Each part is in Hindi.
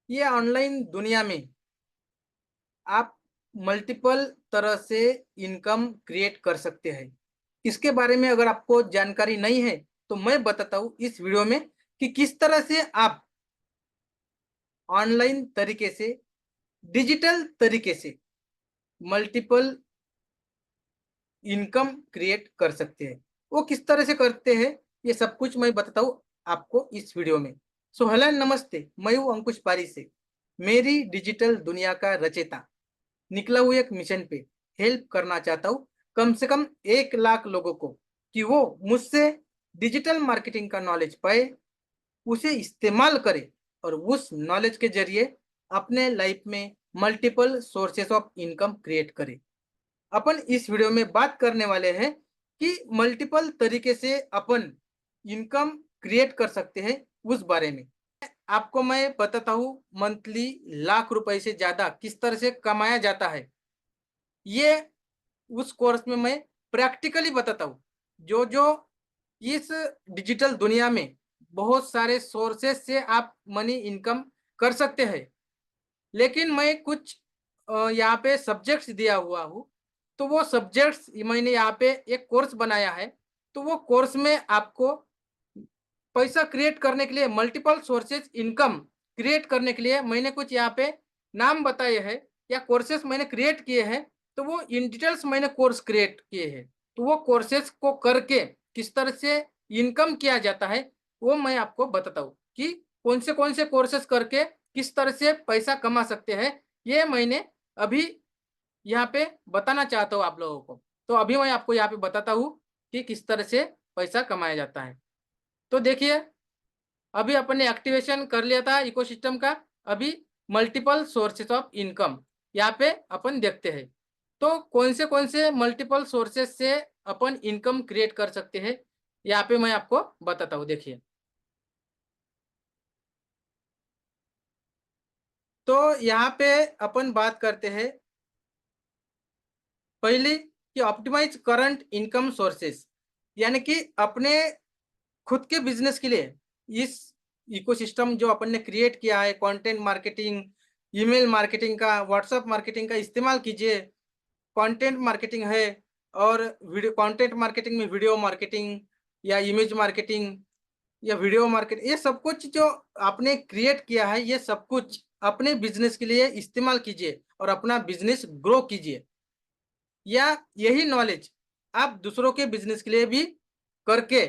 ये ऑनलाइन दुनिया में आप मल्टीपल तरह से इनकम क्रिएट कर सकते हैं। इसके बारे में अगर आपको जानकारी नहीं है, तो मैं बताता हूँ इस वीडियो में कि किस तरह से आप ऑनलाइन तरीके से, डिजिटल तरीके से मल्टीपल इनकम क्रिएट कर सकते हैं। वो किस तरह से करते हैं, ये सब कुछ मैं बताता हूँ आपको इस वीडियो में। सो हेलो नमस्ते, मैं हूँ अंकुश पारी से। मेरी डिजिटल दुनिया का रचेता निकला हुआ एक मिशन पे हेल्प करना चाहता हूँ कम से कम 1 लाख लोगों को, कि वो मुझसे डिजिटल मार्केटिंग का नॉलेज पाए, उसे इस्तेमाल करे और उस नॉलेज के जरिए अपने लाइफ में multiple sources of income create करे। अपन इस वीडियो में बात करने वाले हैं कि मल्टीपल तरीके से अपन इनकम क्रिएट कर सकते हैं, उस बारे में आपको मैं बताता हूँ। मंथली लाख रुपए से ज्यादा किस तरह से कमाया जाता है, ये उस कोर्स में मैं प्रैक्टिकली बताता हूँ। जो जो इस डिजिटल दुनिया में बहुत सारे सोर्सेस से आप मनी इनकम कर सकते हैं, लेकिन मैं कुछ यहाँ पे सब्जेक्ट्स दिया हुआ हूँ। तो वो सब्जेक्ट्स मैंने यहाँ पे एक कोर्स बनाया है। तो वो कोर्स में आपको पैसा क्रिएट करने के लिए, मल्टीपल सोर्सेज इनकम क्रिएट करने के लिए मैंने कुछ यहाँ पे नाम बताए हैं या कोर्सेज मैंने क्रिएट किए हैं। तो वो इन डिटेल्स मैंने कोर्स क्रिएट किए हैं। तो वो कोर्सेज को करके किस तरह से इनकम किया जाता है, वो मैं आपको बताता हूँ कि कौन से कोर्सेज करके किस तरह से पैसा कमा सकते हैं। ये मैंने अभी यहाँ पे बताना चाहता हूँ आप लोगों को। तो अभी मैं आपको यहाँ पे बताता हूँ कि किस तरह से पैसा कमाया जाता है। तो देखिए, अभी अपन ने एक्टिवेशन कर लिया था इकोसिस्टम का। अभी मल्टीपल सोर्सेस ऑफ इनकम यहाँ पे अपन देखते हैं। तो कौन से मल्टीपल सोर्सेस से अपन इनकम क्रिएट कर सकते हैं, यहाँ पे मैं आपको बताता हूँ। देखिए, तो यहाँ पे अपन बात करते हैं पहली कि ऑप्टिमाइज करंट इनकम सोर्सेस, यानी कि अपने खुद के बिजनेस के लिए इस इकोसिस्टम जो अपन ने क्रिएट किया है, कंटेंट मार्केटिंग, ईमेल मार्केटिंग का, व्हाट्सएप मार्केटिंग का इस्तेमाल कीजिए। कंटेंट मार्केटिंग है, और वीडियो कंटेंट मार्केटिंग में वीडियो मार्केटिंग या इमेज मार्केटिंग या वीडियो मार्केट, ये सब कुछ जो आपने क्रिएट किया है, ये सब कुछ अपने बिजनेस के लिए इस्तेमाल कीजिए और अपना बिजनेस ग्रो कीजिए। या यही नॉलेज आप दूसरों के बिजनेस के लिए भी करके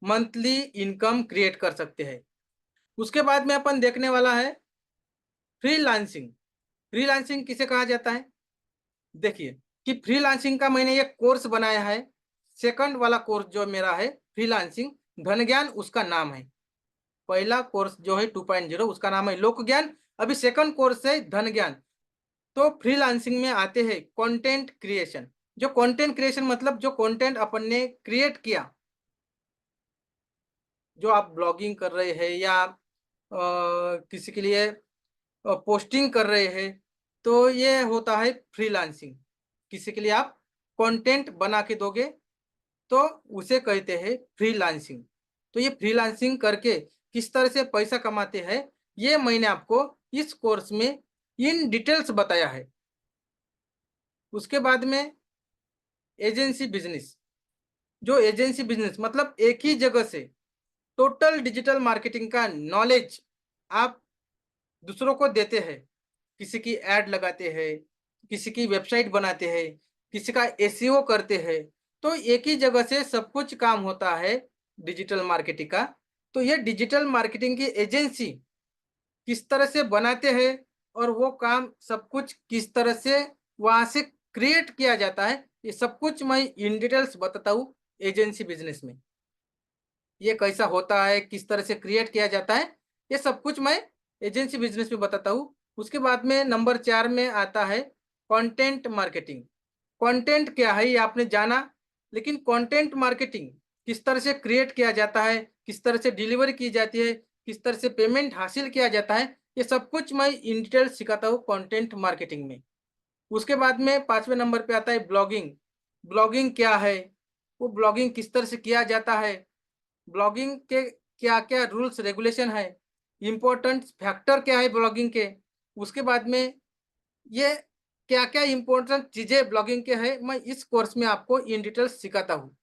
मंथली इनकम क्रिएट कर सकते हैं। उसके बाद में अपन देखने वाला है फ्रीलांसिंग। फ्रीलांसिंग किसे कहा जाता है? देखिए कि फ्रीलांसिंग का मैंने एक कोर्स बनाया है। सेकंड वाला कोर्स जो मेरा है फ्रीलांसिंग धन ज्ञान, उसका नाम है। पहला कोर्स जो है 2.0, उसका नाम है लोक ज्ञान। अभी सेकंड कोर्स है धन ज्ञान। तो फ्रीलांसिंग में आते हैं कंटेंट क्रिएशन। जो कंटेंट क्रिएशन मतलब जो कंटेंट अपन ने क्रिएट किया, जो आप ब्लॉगिंग कर रहे हैं या किसी के लिए पोस्टिंग कर रहे हैं, तो ये होता है फ्रीलांसिंग। किसी के लिए आप कंटेंट बना के दोगे, तो उसे कहते हैं फ्रीलांसिंग। तो ये फ्रीलांसिंग करके किस तरह से पैसा कमाते हैं, ये मैंने आपको इस कोर्स में इन डिटेल्स बताया है। उसके बाद में एजेंसी बिजनेस। जो एजेंसी बिजनेस मतलब एक ही जगह से टोटल डिजिटल मार्केटिंग का नॉलेज आप दूसरों को देते हैं। किसी की एड लगाते हैं, किसी की वेबसाइट बनाते हैं, किसी का एसईओ करते हैं। तो एक ही जगह से सब कुछ काम होता है डिजिटल मार्केटिंग का। तो ये डिजिटल मार्केटिंग की एजेंसी किस तरह से बनाते हैं, और वो काम सब कुछ किस तरह से वहां से क्रिएट किया जाता है, ये सब कुछ मैं इन डिटेल्स बताता हूँ एजेंसी बिजनेस में। ये कैसा होता है, किस तरह से क्रिएट किया जाता है, ये सब कुछ मैं एजेंसी बिजनेस में बताता हूँ। उसके बाद में नंबर 4 में आता है कंटेंट मार्केटिंग। कंटेंट क्या है ये आपने जाना, लेकिन कंटेंट मार्केटिंग किस तरह से क्रिएट किया जाता है, किस तरह से डिलीवरी की जाती है, किस तरह से पेमेंट हासिल किया जाता है, ये सब कुछ मैं इन डिटेल सिखाता हूँ कंटेंट मार्केटिंग में। उसके बाद में 5वें नंबर पे आता है ब्लॉगिंग। ब्लॉगिंग क्या है, वो ब्लॉगिंग किस तरह से किया जाता है, ब्लॉगिंग के क्या क्या रूल्स रेगुलेशन है, इम्पोर्टेंट फैक्टर क्या है ब्लॉगिंग के, उसके बाद में ये क्या-क्या इम्पोर्टेंट चीज़ें ब्लॉगिंग के हैं, मैं इस कोर्स में आपको इन डिटेल सिखाता हूँ।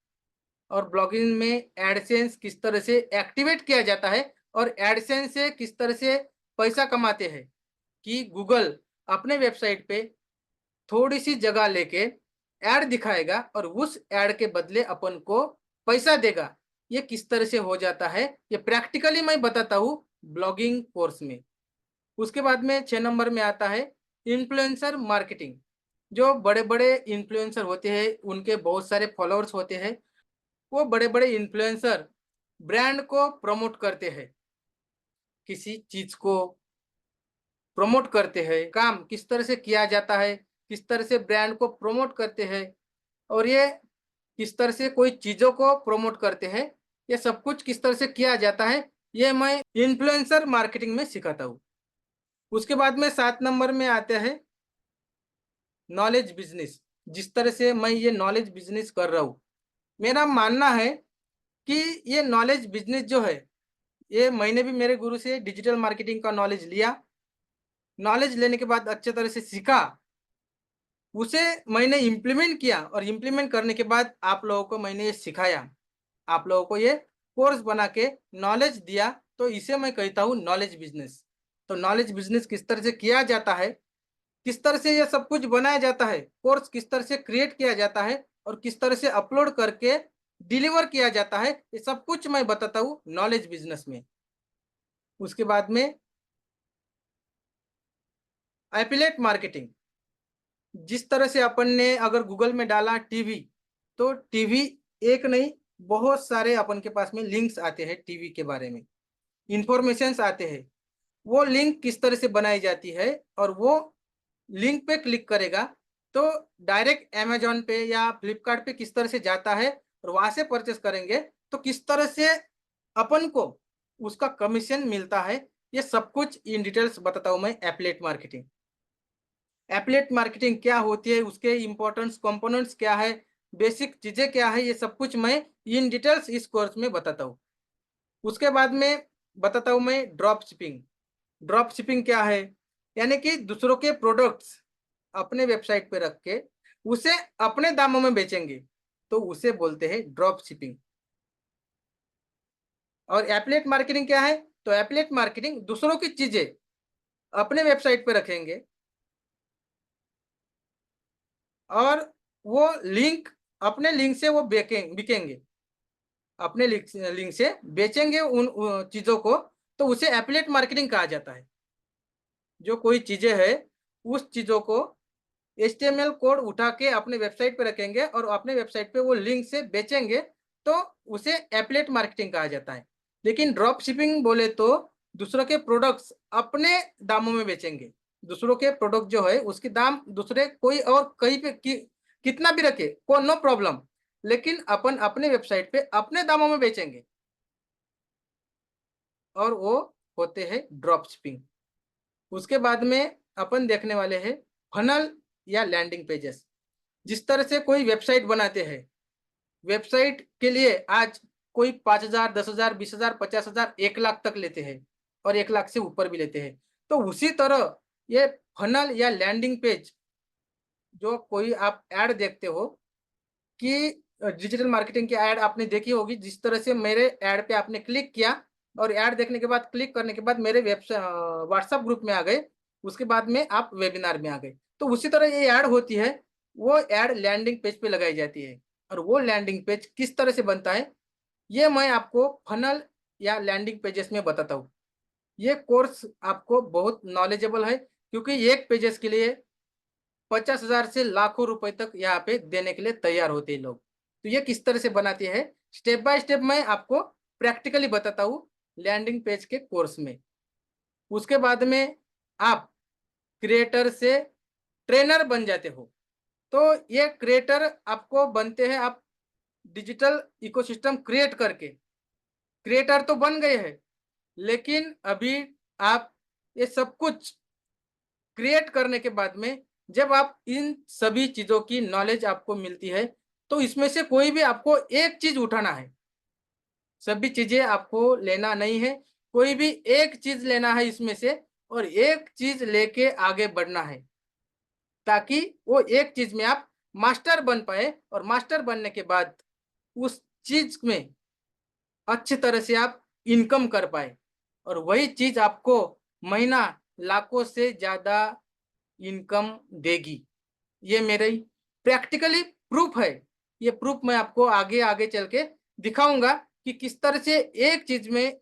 और ब्लॉगिंग में एडसेंस किस तरह से एक्टिवेट किया जाता है और एडसेंस से किस तरह से पैसा कमाते हैं, कि गूगल अपने वेबसाइट पे थोड़ी-सी जगह लेके ऐड दिखाएगा और उस ऐड के बदले अपन को पैसा देगा। ये किस तरह से हो जाता है, ये प्रैक्टिकली मैं बताता हूँ ब्लॉगिंग कोर्स में। उसके बाद में 6 नंबर में आता है इन्फ्लुएंसर मार्केटिंग। जो बड़े-बड़े इन्फ्लुएंसर होते हैं, उनके बहुत सारे फॉलोअर्स होते हैं। वो बड़े-बड़े इन्फ्लुएंसर ब्रांड को प्रमोट करते हैं। किसी चीज़ को प्रमोट करते हैं, काम किस तरह से किया जाता है, किस तरह से ब्रांड को प्रमोट करते हैं और ये किस तरह से कोई चीज़ों को प्रमोट करते हैं, ये सब कुछ किस तरह से किया जाता है, ये मैं इन्फ्लुएंसर मार्केटिंग में सिखाता हूँ। उसके बाद में 7 नंबर में आते हैं नॉलेज बिज़नेस। जिस तरह से मैं ये नॉलेज बिज़नेस कर रहा हूँ, मेरा मानना है कि ये नॉलेज बिज़नेस जो है, ये मैंने भी मेरे गुरु से डिजिटल मार्केटिंग का नॉलेज लिया। नॉलेज लेने के बाद अच्छे तरह से सीखा, उसे मैंने इम्प्लीमेंट किया और इम्प्लीमेंट करने के बाद आप लोगों को मैंने ये सिखाया। आप लोगों को ये कोर्स बना के नॉलेज दिया, तो इसे मैं कहता हूँ नॉलेज बिज़नेस। तो नॉलेज बिज़नेस किस तरह से किया जाता है, किस तरह से ये सब कुछ बनाया जाता है, कोर्स किस तरह से क्रिएट किया जाता है और किस तरह से अपलोड करके डिलीवर किया जाता है, ये सब कुछ मैं बताता हूँ नॉलेज बिज़नेस में। उसके बाद में एफिलिएट मार्केटिंग। जिस तरह से अपन ने अगर गूगल में डाला टीवी, तो टीवी एक नहीं, बहुत सारे अपन के पास में लिंक्स आते हैं टीवी के बारे में, इंफॉर्मेशंस आते हैं। वो लिंक किस तरह से बनाई जाती है और वो लिंक पे क्लिक करेगा तो डायरेक्ट अमेज़न पे या फ्लिपकार्ट पे किस तरह से जाता है और वहाँ से परचेज़ करेंगे, तो किस तरह से अपन को उसका कमीशन मिलता है, ये सब कुछ इन डिटेल्स बताता हूँ मैं एफिलिएट मार्केटिंग। एफिलिएट मार्केटिंग क्या होती है, उसके इम्पोर्टेंट्स कंपोनेंट्स क्या है, बेसिक चीज़ें क्या है, ये सब कुछ मैं इन डिटेल्स इस कोर्स में बताता हूँ। उसके बाद में बताता हूँ मैं ड्रॉप शिपिंग। ड्रॉप शिपिंग क्या है? यानी कि दूसरों के प्रोडक्ट्स अपने वेबसाइट पे रख के उसे अपने दामों में बेचेंगे, तो उसे बोलते हैं ड्रॉप शिपिंग। और एफिलिएट मार्केटिंग क्या है? तो एफिलिएट मार्केटिंग दूसरों की चीज़ें अपने वेबसाइट पे रखेंगे और वो लिंक अपने लिंक से वो बिकेंगे। अपने लिंक से बेचेंगे उन चीज़ों को, तो उसे एफिलिएट मार्केटिंग कहा जाता है। जो कोई चीज़ें हैं, उस चीज़ों को एचटीएमएल कोड उठा के अपने वेबसाइट पे रखेंगे और अपने वेबसाइट पे वो लिंक से बेचेंगे, तो उसे एफिलिएट मार्केटिंग कहा जाता है। लेकिन ड्रॉप शिपिंग बोले तो दूसरों के प्रोडक्ट्स अपने दामों में बेचेंगे। दूसरों के प्रोडक्ट जो है उसके दाम दूसरे कोई और कहीं पे कितना भी रखे, को नो प्रॉब्लम, लेकिन अपन अपने वेबसाइट पे अपने दामों में बेचेंगे और वो होते हैं ड्रॉप शिपिंग। उसके बाद में अपन देखने वाले हैं फनल या लैंडिंग पेजेस। जिस तरह से कोई वेबसाइट बनाते हैं, वेबसाइट के लिए आज कोई 5,000, 10,000, 20,000, 50,000, 1,00,000 तक लेते हैं और 1,00,000 से ऊपर भी लेते हैं। तो उसी तरह ये फनल या लैंडिंग पेज, जो कोई आप ऐड देखते हो कि डिजिटल मार्केटिंग की ऐड आपने देखी होगी, जिस तरह से मेरे ऐड पे आपने क्लिक किया और ऐड देखने के बाद क्लिक करने के बाद मेरे व्हाट्सएप ग्रुप में आ गए, उसके बाद में आप वेबिनार में आ गए। तो उसी तरह ये ऐड होती है, वो ऐड लैंडिंग पेज पे लगाई जाती है और वो लैंडिंग पेज किस तरह से बनता है, ये मैं आपको फनल या लैंडिंग पेजेस में बताता हूँ। ये कोर्स आपको बहुत नॉलेजेबल है, क्योंकि एक पेजेस के लिए 50,000 से लाखों रुपए तक यहाँ पे देने के लिए तैयार होते हैं लोग। तो ये किस तरह से बनाते हैं, स्टेप बाय स्टेप मैं आपको प्रैक्टिकली बताता हूँ लैंडिंग पेज के कोर्स में। उसके बाद में आप क्रिएटर से ट्रेनर बन जाते हो। तो ये क्रिएटर आपको बनते हैं आप डिजिटल इकोसिस्टम क्रिएट करके। क्रिएटर तो बन गए हैं, लेकिन अभी आप ये सब कुछ क्रिएट करने के बाद में जब आप इन सभी चीज़ों की नॉलेज आपको मिलती है, तो इसमें से कोई भी आपको एक चीज़ उठाना है। सभी चीज़ें आपको लेना नहीं है, कोई भी एक चीज लेना है इसमें से और एक चीज लेके आगे बढ़ना है, ताकि वो एक चीज में आप मास्टर बन पाए और मास्टर बनने के बाद उस चीज में अच्छी तरह से आप इनकम कर पाए और वही चीज आपको महीना लाखों से ज्यादा इनकम देगी। ये मेरे प्रैक्टिकली प्रूफ है। ये प्रूफ मैं आपको आगे आगे चल के दिखाऊंगा कि किस तरह से एक चीज में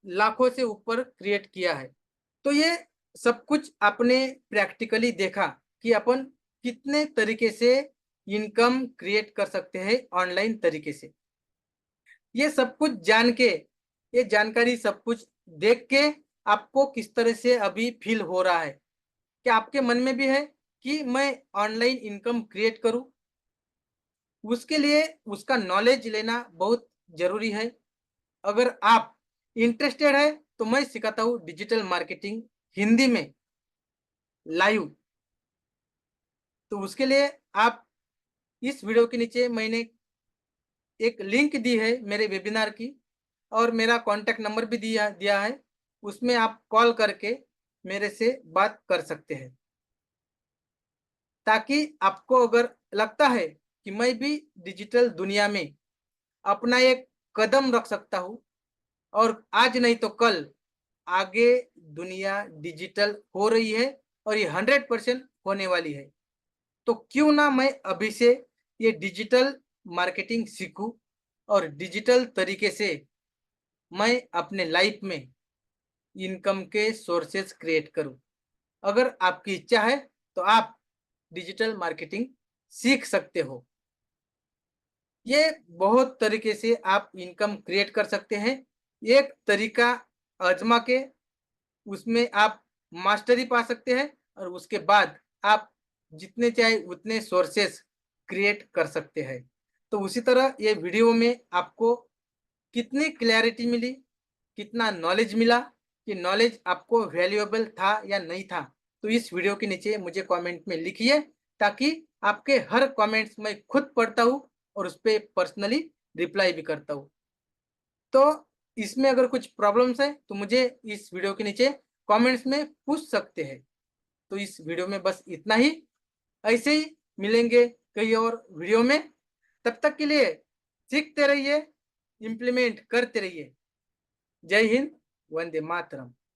लाखों से ऊपर क्रिएट किया है। तो ये सब कुछ आपने प्रैक्टिकली देखा कि अपन कितने तरीके से इनकम क्रिएट कर सकते हैं ऑनलाइन तरीके से। ये सब कुछ जान के, ये जानकारी सब कुछ देख के आपको किस तरह से अभी फील हो रहा है? क्या आपके मन में भी है कि मैं ऑनलाइन इनकम क्रिएट करूं? उसके लिए उसका नॉलेज लेना बहुत जरूरी है। अगर आप इंटरेस्टेड है तो मैं सिखाता हूँ डिजिटल मार्केटिंग हिंदी में लाइव। तो उसके लिए आप इस वीडियो के नीचे मैंने एक लिंक दी है मेरे वेबिनार की और मेरा कॉन्टैक्ट नंबर भी दिया दिया है। उसमें आप कॉल करके मेरे से बात कर सकते हैं, ताकि आपको अगर लगता है कि मैं भी डिजिटल दुनिया में अपना एक कदम रख सकता हूँ और आज नहीं तो कल आगे दुनिया डिजिटल हो रही है और ये 100% होने वाली है, तो क्यों ना मैं अभी से ये डिजिटल मार्केटिंग सीखूं और डिजिटल तरीके से मैं अपने लाइफ में इनकम के सोर्सेज क्रिएट करूं। अगर आपकी इच्छा है तो आप डिजिटल मार्केटिंग सीख सकते हो। ये बहुत तरीके से आप इनकम क्रिएट कर सकते हैं। एक तरीका आजमा के उसमें आप मास्टरी पा सकते हैं और उसके बाद आप जितने चाहे उतने सोर्सेस क्रिएट कर सकते हैं। तो उसी तरह ये वीडियो में आपको कितनी क्लैरिटी मिली, कितना नॉलेज मिला, कि नॉलेज आपको वैल्यूएबल था या नहीं था, तो इस वीडियो के नीचे मुझे कमेंट में लिखिए, ताकि आपके हर कमेंट्स मैं खुद पढ़ता हूँ और उस पे पर्सनली रिप्लाई भी करता हूँ। तो इसमें अगर कुछ प्रॉब्लम्स है तो मुझे इस वीडियो के नीचे कमेंट्स में पूछ सकते हैं। तो इस वीडियो में बस इतना ही। ऐसे ही मिलेंगे कई और वीडियो में। तब तक के लिए सीखते रहिए, इम्प्लीमेंट करते रहिए। जय हिंद, वंदे मातरम।